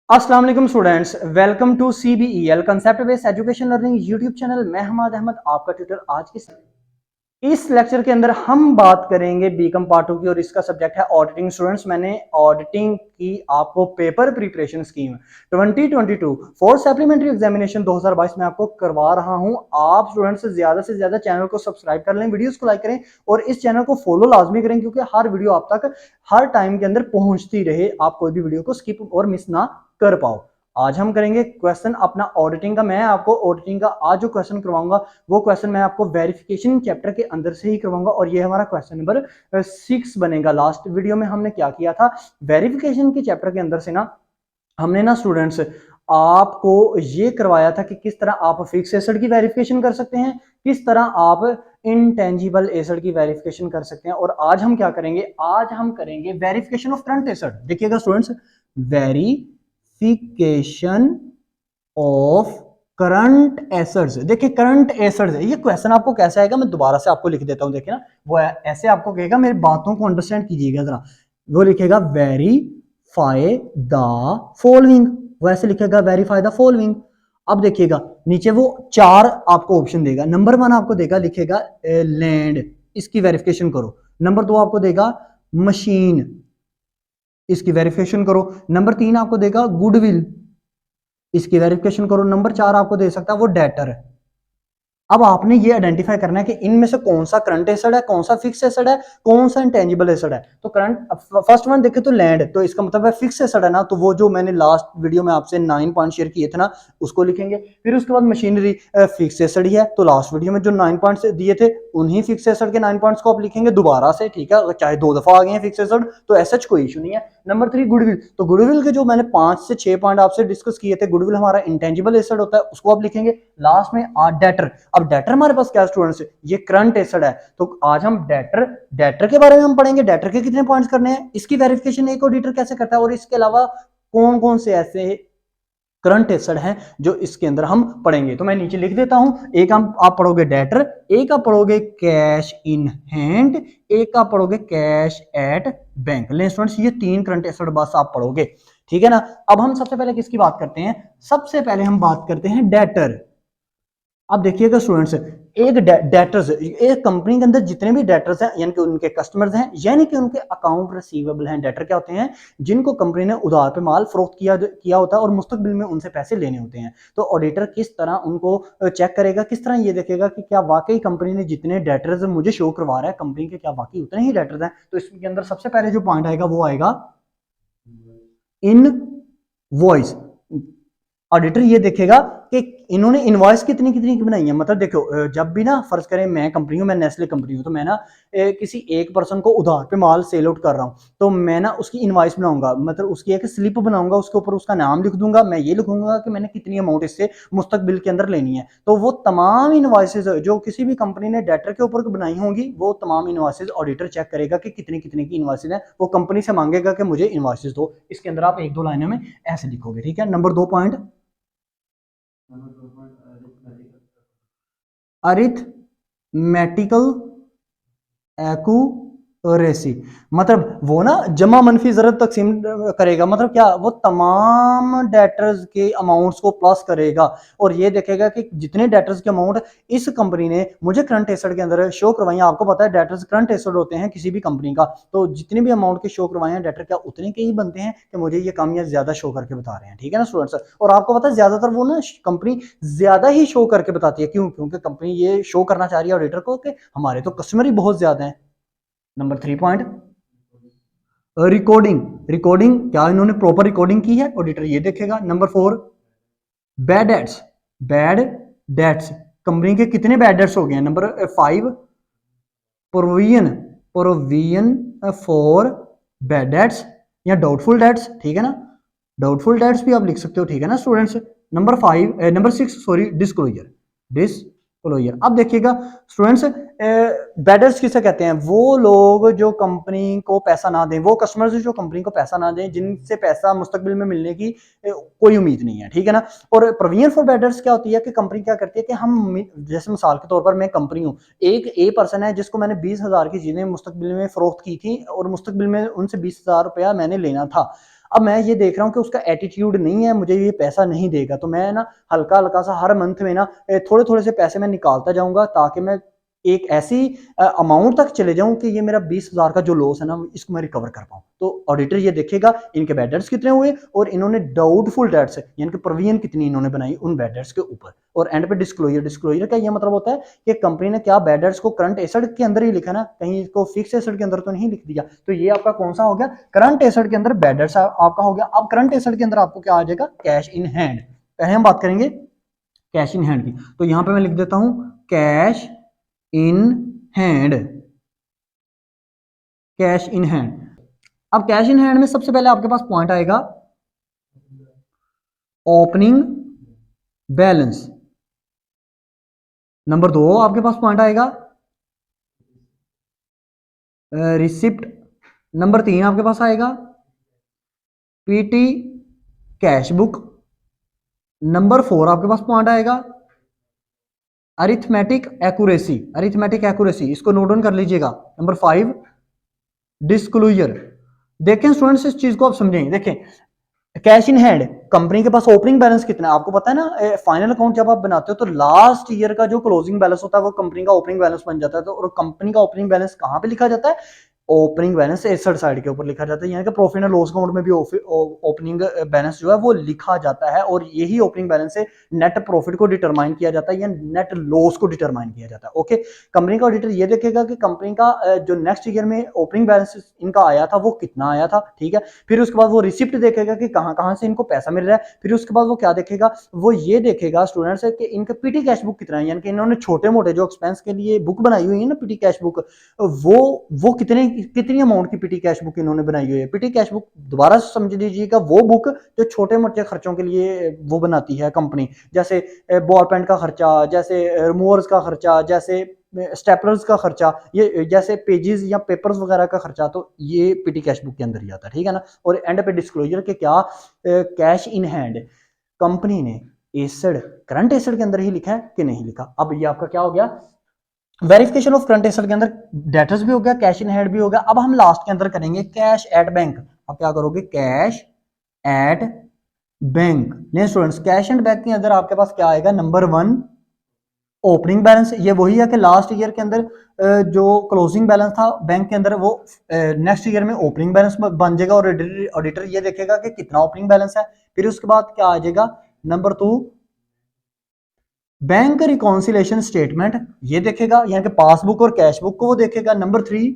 अस्सलाम वालेकुम students, welcome to CBEL concept based education learning YouTube channel. मैं हमाद अहमद आपका ट्यूटर। आज की इस लेक्चर के अंदर हम बात करेंगे बीकॉम पार्ट 2 की और इसका सब्जेक्ट है ऑडिटिंग। स्टूडेंट्स, मैंने ऑडिटिंग की आपको paper preparation scheme 2022 fourth supplementary examination 2022 में आपको करवा रहा हूं। आप स्टूडेंट्स से ज्यादा चैनल को सब्सक्राइब कर लें, वीडियोस को लाइक करें और इस चैनल को फॉलो लाजमी करें, क्योंकि हर वीडियो आप तक हर टाइम के अंदर पहुंचती रहे, आप कोई भी वीडियो को स्किप और मिस ना कर पाओ। आज हम करेंगे क्वेश्चन अपना ऑडिटिंग का। मैं आपको ऑडिटिंग का आज जो क्वेश्चन करवाऊंगा वो क्वेश्चन मैं आपको वेरिफिकेशन चैप्टर के अंदर से ही करवाऊंगा और ये हमारा क्वेश्चन नंबर 6 बनेगा। लास्ट वीडियो में हमने क्या किया था, वेरिफिकेशन के चैप्टर के अंदर से ना हमने ना स्टूडेंट्स आपको ये करवाया था कि किस तरह आप फिक्स एसेट की वेरिफिकेशन कर सकते हैं, किस तरह आप इनटेंजिबल एसेट की वेरिफिकेशन कर सकते हैं। और आज हम क्या करेंगे, आज हम करेंगे वेरिफिकेशन ऑफ करंट एसेट। देखिएगा students, verification of current assets. देखिए करंट एसेट्स, ये क्वेश्चन आपको कैसे आएगा, मैं दोबारा से आपको लिख देता हूं। देखिए ना, वो ऐसे आपको कहेगा, मेरी बातों को अंडरस्टैंड कीजिएगा जरा। वो लिखेगा वेरीफाई द फॉलोइंग, वैसे लिखेगा वेरीफाई द फॉलोइंग। अब देखिएगा नीचे वो चार आपको ऑप्शन देगा। नंबर 1 आपको देगा, लिखेगा लैंड, इसकी वेरिफिकेशन करो। नंबर 2 आपको देगा मशीन, इसकी वेरिफिकेशन करो। नंबर 3 आपको देगा गुडविल, इसकी वेरिफिकेशन करो। नंबर 4 आपको दे सकता है वो डेटर। अब आपने ये आइडेंटिफाई करना है कि इनमें से कौन सा करंट एसेट है, कौन सा फिक्स एसेट है, कौन सा इंटेंजिबल एसेट है। तो करंट फर्स्ट वन देखे तो लैंड, तो इसका मतलब है फिक्स एसेट है ना, तो वो जो मैंने लास्ट वीडियो में आपसे 9 पॉइंट शेयर किए थे ना, उसको लिखेंगे। फिर उसके बाद मशीनरी फिक्स एसेट ही है, तो लास्ट वीडियो में जो 9 पॉइंट्स दिए थे उन्हीं फिक्स एसेट के 9 पॉइंट्स को आप लिखेंगे दोबारा से, ठीक है। चाहे 2 दफा आ गए हैं फिक्स एसेट तो ऐसा कोई इशू नहीं है। नंबर 3 गुडविल, तो गुडविल के जो मैंने 5 से 6 पॉइंट आपसे डिस्कस किए थे, गुडविल हमारा इंटेंजिबल एसेट होता है, उसको आप लिखेंगे। लास्ट में डेटर। अब डेटर हमारे पास क्या स्टूडेंट्स, ये करंट एसेट है, तो आज हम डेटर के बारे में हम पढ़ेंगे। डेटर के कितने पॉइंट्स करने हैं, इसकी वेरिफिकेशन एक ऑडिटर कैसे करता है, और इसके अलावा कौन कौन से ऐसे करंट एसेट हैं जो इसके अंदर हम पढ़ेंगे। तो मैं नीचे लिख देता हूं, एक हम आप पढ़ोगे डेटर, एक आप पढ़ोगे कैश इन हैंड, एक आप पढ़ोगे कैश एट बैंक। ले स्टूडेंट्स, ये 3 करंट एसेट बस आप पढ़ोगे, ठीक है ना। अब हम सबसे पहले किसकी बात करते हैं, सबसे पहले हम बात करते हैं डेटर। अब देखिएगा स्टूडेंट्स, एक डेटर्स, एक कंपनी के अंदर जितने भी डेटर्स हैं, यानी कि उनके कस्टमर्स हैं, यानी कि उनके अकाउंट रिसीवेबल हैं। डेटर क्या होते हैं, जिनको कंपनी ने उधार पे माल फरोख्त किया होता है और मुस्तकबिल में उनसे पैसे लेने होते हैं। तो ऑडिटर किस तरह उनको चेक करेगा, किस तरह ये देखेगा कि क्या वाकई कंपनी ने जितने डेटर्स मुझे शो करवा रहा है कंपनी के, क्या वाकई उतने ही डेटर्स हैं। तो इसके अंदर सबसे पहले जो पॉइंट आएगा वो आएगा इन वॉइस। ऑडिटर ये देखेगा कि इन्होंने इनवॉइस कितनी कितनी की बनाई है। मतलब देखो, जब भी ना फर्ज करें मैं कंपनी हूँ, मैं नेस्ले कंपनी हूँ, तो मैं ना किसी एक पर्सन को उधार पे माल सेल आउट कर रहा हूँ, तो मैं ना उसकी इनवॉइस बनाऊंगा, मतलब उसकी एक स्लिप बनाऊंगा, उसके ऊपर उसका नाम लिख दूंगा, मैं ये लिखूंगा कि मैंने कितनी अमाउंट इससे मुस्तकबिल के अंदर लेनी है। तो वो तमाम इनवॉइसेज जो किसी भी कंपनी ने डेटर के ऊपर बनाई होंगी, वो तमाम इनवॉइसेज ऑडिटर चेक करेगा कि कितनी कितने की इनवॉइसेज है। वो कंपनी से मांगेगा कि मुझे इनवॉइसेज दो। इसके अंदर आप 1-2 लाइनों में ऐसे लिखोगे, ठीक है। नंबर 2 पॉइंट अरिथमेटिकल एक्यूरेसी, मतलब वो ना जमा मनफी जरूरत तकसीम करेगा। मतलब क्या, वो तमाम डेटर्स के अमाउंट्स को प्लस करेगा और ये देखेगा कि जितने डेटर्स के अमाउंट इस कंपनी ने मुझे करंट एसेट के अंदर शो करवाई। आपको पता है डेटर्स करंट एसेट होते हैं किसी भी कंपनी का, तो जितने भी अमाउंट के शो करवाए हैं डेटर, क्या उतने के ही बनते हैं कि मुझे ये कम या ज्यादा शो करके बता रहे हैं, ठीक है ना स्टूडेंट्स। और आपको पता है ज्यादातर वो ना कंपनी ज्यादा ही शो करके बताती है, क्यों, क्योंकि कंपनी ये शो करना चाह रही है ऑडिटर को कि हमारे तो कस्टमर ही बहुत ज्यादा है। Number 3 point recording. रिकॉर्डिंग क्या इन्होंने प्रॉपर रिकॉर्डिंग की है, ऑडिटर ये देखेगा। Number 4 bad debts. Bad debts, company के कितने बैड डेट्स हो गए हैं। Number 5 provision, provision for bad debts या डाउटफुल डेट्स, ठीक है ना। डाउटफुल डेट्स भी आप लिख सकते हो, ठीक है ना students. Number 6 sorry disclosure, disclosure. अब देखिएगा स्टूडेंट्स, बैडर्स किसे कहते हैं, वो लोग जो कंपनी को पैसा ना दें, वो कस्टमर्स जो कंपनी को पैसा ना दें, जिनसे पैसा मुस्तकबिल में मिलने की कोई उम्मीद नहीं है, ठीक है ना। और प्रोविजन फॉर बैडर्स क्या होती है कि कंपनी क्या करती है कि हम, जैसे मिसाल के तौर पर मैं कंपनी हूँ, एक ए पर्सन है जिसको मैंने 20,000 की चीजें मुस्तकबिल में फरोख्त की थी और मुस्तकबिल में उनसे 20,000 रुपया मैंने लेना था। अब मैं ये देख रहा हूँ कि उसका एटीट्यूड नहीं है, मुझे ये पैसा नहीं देगा, तो मैं ना हल्का हल्का सा हर मंथ में ना थोड़े थोड़े से पैसे मैं निकालता जाऊंगा, ताकि मैं एक ऐसी अमाउंट तक चले जाऊं कि ये मेरा 20,000 का जो लॉस है ना इसको मैं रिकवर कर पाऊं। तो ऑडिटर ये देखेगा इनके बैड डेट्स कितने हुए और इन्होंने डाउटफुल डेट्स यानी कि प्रोविजन कितनी इन्होंने बनाई उन बैड डेट्स के ऊपर। और एंड पे डिस्क्लोजर, डिस्क्लोजर का ये मतलब होता है कि कंपनी ने क्या बैड डेट्स को करंट एसेट के अंदर ही लिखा ना, कहीं इसको फिक्स एसेट के अंदर तो नहीं लिख दिया। तो ये आपका कौन सा हो गया, करंट एसेट के अंदर बैड डेट्स आपका हो गया। अब करंट एसेट के अंदर आपको क्या आ जाएगा, कैश इन हैंड। पहले हम बात करेंगे कैश इन हैंड की, तो यहां पे मैं लिख देता हूं cash in hand, cash in hand. अब कैश इन हैंड में सबसे पहले आपके पास पॉइंट आएगा ओपनिंग बैलेंस, नंबर 2 आपके पास पॉइंट आएगा रिसिप्ट, नंबर 3 आपके पास आएगा पीटी कैश बुक, नंबर 4 आपके पास पॉइंट आएगा अरिथमेटिक एक्यूरेसी, अरिथमेटिक एक्यूरेसी इसको नोट डाउन कर लीजिएगा। Number 5 disclosure. देखें स्टूडेंट्स इस चीज को आप समझेंगे, देखें कैश इन हैंड, कंपनी के पास ओपनिंग बैलेंस कितना है आपको पता है ना, फाइनल अकाउंट जब आप बनाते हो तो लास्ट ईयर का जो क्लोजिंग बैलेंस होता है वो कंपनी का ओपनिंग बैलेंस बन जाता है। तो और कंपनी का ओपनिंग बैलेंस कहां पे लिखा जाता है, ओपनिंग बैलेंस एसेट साइड के ऊपर लिखा जाता है, यानी कि प्रॉफिट एंड लॉस अकाउंट में भी ओपनिंग बैलेंस जो है वो लिखा जाता है, और यही ओपनिंग बैलेंस से नेट प्रॉफिट को डिटरमाइन किया जाता है या नेट लॉस को डिटरमाइन किया जाता है। ओके, कंपनी का ऑडिटर ये देखेगा कि कंपनी का जो नेक्स्ट ईयर में ओपनिंग बैलेंस इनका आया था वो कितना आया था, ठीक है। फिर उसके बाद वो रिसिप्ट देखेगा कि कहां कहां से इनको पैसा मिल रहा है। फिर उसके बाद वो क्या देखेगा, वो ये देखेगा स्टूडेंट्स कि इनका पीटी कैश बुक कितना है, यानी कि इन्होंने छोटे मोटे जो एक्सपेंस के लिए बुक बनाई हुई है ना पीटी कैश बुक, वो कितनी अमाउंट की पीटी कैश बुक इन्होंने बनाई हुई है। पीटी कैश बुक दोबारा समझ लीजिएगा, वो बुक जो छोटे मोटे खर्चों के लिए वो बनाती है कंपनी, जैसे बॉल पेन का खर्चा, जैसे रिमूवर्स का खर्चा, जैसे स्टेपलर्स का खर्चा, ये जैसे पेजेस या पेपर्स वगैरह का खर्चा, तो ये पीटी कैश बुक के अंदर ही आता है, ठीक है ना। और एंड पे डिस्क्लोजर के क्या, कैश इन हैंड कंपनी ने एसेट करंट एसेट के अंदर ही लिखा है कि नहीं लिखा। अब ये आपका क्या हो गया, वेरिफिकेशन ऑफ करंट एसेट के अंदर डेटर्स भी हो गया, कैश इन हैंड भी हो गया। अब हम लास्ट के अंदर करेंगे कैश एट बैंक। अब क्या करोगे, कैश एट बैंक। नहीं स्टूडेंट्स, कैश एंड बैंक के अंदर आपके पास क्या आएगा, नंबर 1 ओपनिंग बैलेंस, ये वही है कि लास्ट ईयर के अंदर जो क्लोजिंग बैलेंस था बैंक के अंदर वो नेक्स्ट ईयर में ओपनिंग बैलेंस बन जाएगा, और ऑडिटर ये देखेगा कि कितना ओपनिंग बैलेंस है। फिर उसके बाद क्या आ जाएगा, नंबर 2 बैंक रिकॉन्सिलेशन स्टेटमेंट, ये देखेगा यानी कि पासबुक और कैश बुक को वो देखेगा। नंबर 3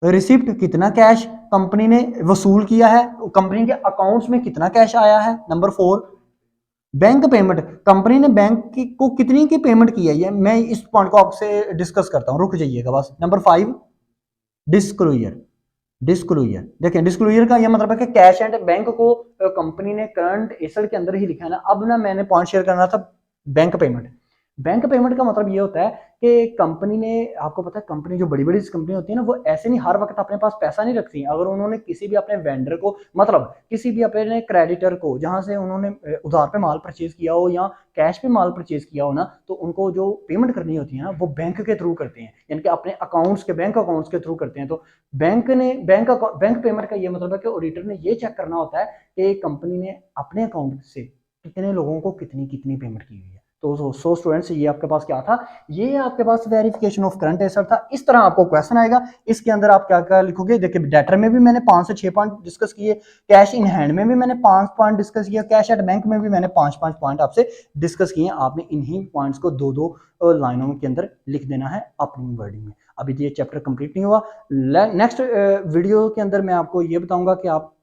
रिसिप्ट, कितना कैश कंपनी ने वसूल किया है, कंपनी के अकाउंट्स में कितना कैश आया है। नंबर 4 बैंक पेमेंट, कंपनी ने बैंक को कितनी की पेमेंट की है, ये मैं इस पॉइंट को आपसे डिस्कस करता हूं, रुक जाइएगा बस। नंबर 5 डिस्क्लोजर, डिस्क्लोजर देखें, डिस्क्लोजर का ये मतलब है कि कैश एंड बैंक को कंपनी ने करंट एसेट के अंदर ही लिखा है ना। अब ना मैंने पॉइंट शेयर करना था बैंक पेमेंट। बैंक पेमेंट का मतलब ये होता है कि कंपनी ने, आपको पता है कंपनी जो बड़ी बड़ी कंपनी होती है ना, वो ऐसे नहीं हर वक्त अपने पास पैसा नहीं रखती है। अगर उन्होंने किसी भी अपने वेंडर को, मतलब किसी भी अपने क्रेडिटर को जहां से उन्होंने उधार पे माल परचेज किया हो या कैश पे माल परचेज किया हो ना, तो उनको जो पेमेंट करनी होती है ना वो बैंक के थ्रू करते हैं, यानी कि अपने अकाउंट्स के, बैंक अकाउंट्स के थ्रू करते हैं। तो बैंक पेमेंट का ये मतलब है कि ऑडिटर ने ये चेक करना होता है कि कंपनी ने अपने अकाउंट से कितने लोगों को कितनी कितनी पेमेंट की हुई है। तो सो स्टूडेंट्स, ये आपके पास क्या था, ये आपके पास वेरिफिकेशन ऑफ करंट एसेट था। इस तरह आपको क्वेश्चन आएगा, इसके अंदर आप क्या क्या लिखोगे। देखिए डेटर में भी मैंने 5 से 6 पॉइंट डिस्कस किए, कैश इन हैंड में भी मैंने 5 पॉइंट डिस्कस किया, कैश एट बैंक में भी मैंने 5 पॉइंट आपसे डिस्कस किए। आपने इन्हीं पॉइंट्स को 2-2 लाइनों के अंदर लिख देना है अपनी वर्डिंग में। अभी ये चैप्टर कंप्लीट नहीं हुआ, नेक्स्ट वीडियो के अंदर मैं आपको ये बताऊंगा कि आप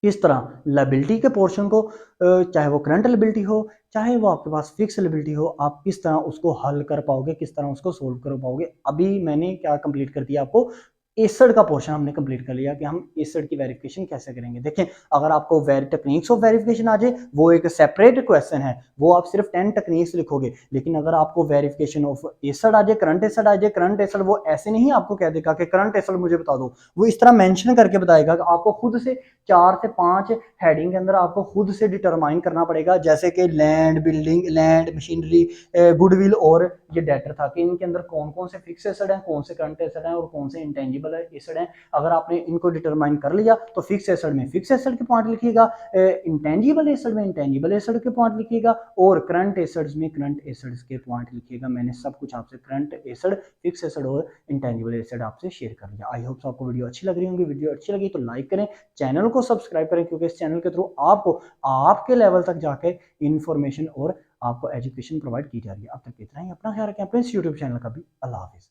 किस तरह लायबिलिटी के पोर्शन को, चाहे वो करंट लायबिलिटी हो चाहे वो आपके पास फिक्स लायबिलिटी हो, आप किस तरह उसको हल कर पाओगे, किस तरह उसको सोल्व कर पाओगे। अभी मैंने क्या कंप्लीट कर दिया, आपको एसेट का पोर्शन हमने कंप्लीट कर लिया कि हम एसेट की वेरिफिकेशन कैसे करेंगे। देखें, अगर आपको टेक्निक्स ऑफ वेरिफिकेशन आ जाए वो एक सेपरेट क्वेश्चन है, वो आप सिर्फ 10 टेक्निक्स लिखोगे। लेकिन अगर आपको वेरिफिकेशन ऑफ एसेट आ जाए, करंट एसेट आ जाए, करंट एसेट वो ऐसे नहीं आपको कह देगा कि करंट एसेट मुझे बता दो, वो इस तरह मेंशन करके बताएगा कि आपको खुद से 4 से 5 हेडिंग के अंदर आपको खुद से डिटरमाइन करना पड़ेगा, जैसे कि land, building, land, machinery, goodwill और ये डेटर था कि इनके अंदर कौन कौन से फिक्स एसेट हैं, कौन से करंट एसेट हैं और कौन से इंटेंजिबल इंटेंजिबल एसिड हैं। अगर आपने इनको डिटरमाइन कर लिया तो फिक्स एसिड में फिक्स एसिड के पॉइंट लिखिएगा, इंटेंजिबल एसिड में इंटेंजिबल एसिड के पॉइंट लिखिएगा, और करंट एसिड्स में करंट एसिड्स के पॉइंट लिखिएगा। मैंने सब कुछ आपसे करंट एसिड, फिक्स एसिड और इंटेंजिबल एसिड आपसे शेयर कर लिया। आई होप आपको वीडियो अच्छी लग रही होंगी। वीडियो अच्छी लगी तो लाइक करें, चैनल को सब्सक्राइब करें, क्योंकि इस चैनल के थ्रू आपको आपके लेवल तक जाके इंफॉर्मेशन और आपको एजुकेशन प्रोवाइड की जा रही है। अब तक इतना ही, अपना ख्याल रखें, अपने इस यूट्यूब चैनल का भी। अल्लाह हाफिज़।